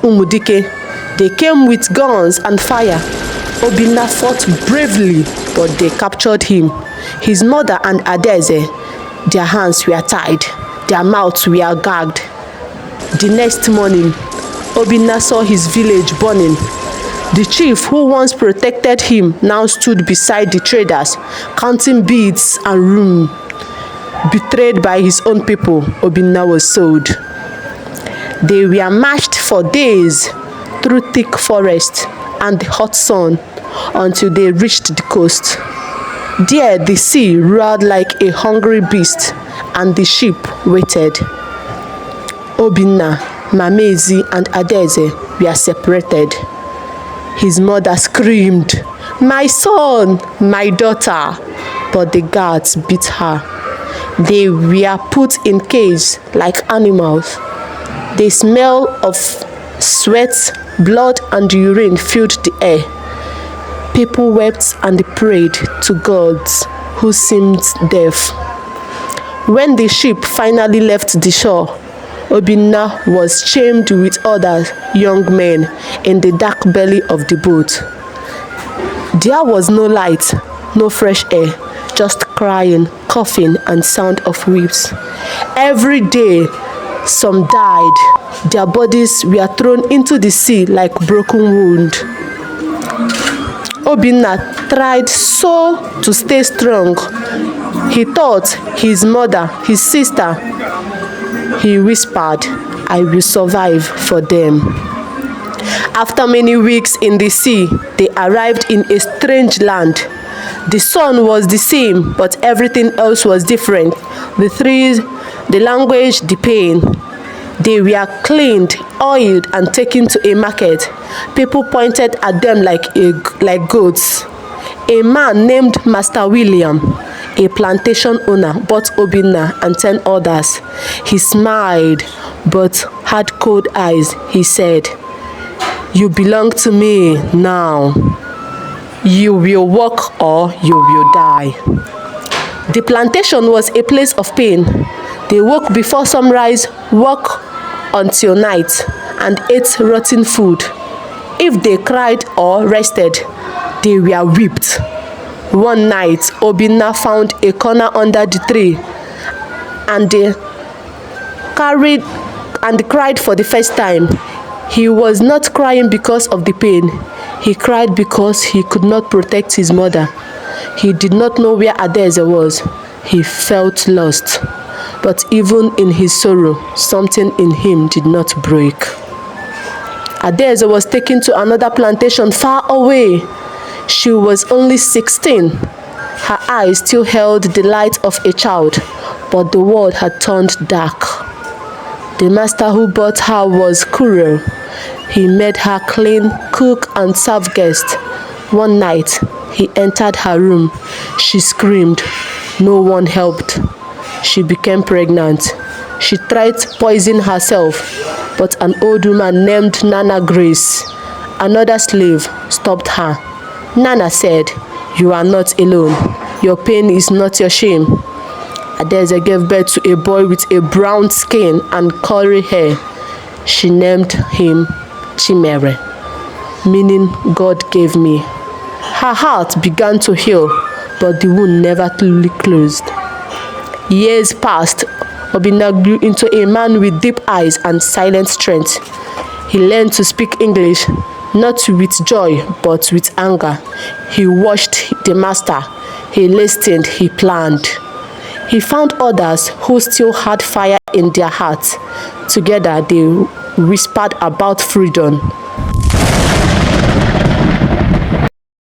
Umudike. They came with guns and fire. Obinna fought bravely, but they captured him. His mother and Adaeze, their hands were tied, their mouths were gagged. The next morning, Obinna saw his village burning. The chief who once protected him now stood beside the traders, counting beads and rum. Betrayed by his own people, Obinna was sold. They were marched for days through thick forest and the hot sun until they reached the coast. There the sea roared like a hungry beast and the ship waited. Obinna, Mamezi and Adaeze were separated. His mother screamed, "My son, my daughter!" But the guards beat her. They were put in cages like animals. The smell of sweat, blood and urine filled the air. People wept and prayed to gods who seemed deaf. When the ship finally left the shore, Obinna was chained with other young men in the dark belly of the boat. There was no light, no fresh air, just crying, coughing, and sound of whips. Every day, some died. Their bodies were thrown into the sea like broken wood. Obinna tried so to stay strong. He thought his mother, his sister. He whispered, "I will survive for them." After many weeks in the sea, they arrived in a strange land. The sun was the same, but everything else was different. The trees, the language, the pain. They were cleaned, oiled, and taken to a market. People pointed at them like goats. A man named Master William, a plantation owner, bought Obinna and 10 others. He smiled, but had cold eyes. He said, "You belong to me now. You will walk or you will die." The plantation was a place of pain. They woke before sunrise, worked until night, and ate rotten food. If they cried or rested, they were whipped. One night, Obinna found a corner under the tree and cried for the first time. He was not crying because of the pain. He cried because he could not protect his mother. He did not know where Adaeze was. He felt lost. But even in his sorrow, something in him did not break. Adaeze was taken to another plantation far away. She was only 16. Her eyes still held the light of a child, but the world had turned dark. The master who bought her was cruel. He made her clean, cook, and serve guests. One night, he entered her room. She screamed. No one helped. She became pregnant. She tried to poison herself, but an old woman named Nana Grace, another slave, stopped her. Nana said, "You are not alone. Your pain is not your shame." Adaeze gave birth to a boy with a brown skin and curly hair. She named him Chimere, meaning God gave me. Her heart began to heal, but the wound never truly closed. Years passed. Obinna grew into a man with deep eyes and silent strength. He learned to speak English, not with joy, but with anger. He watched the master. He listened. He planned. He found others who still had fire in their hearts. Together, they whispered about freedom.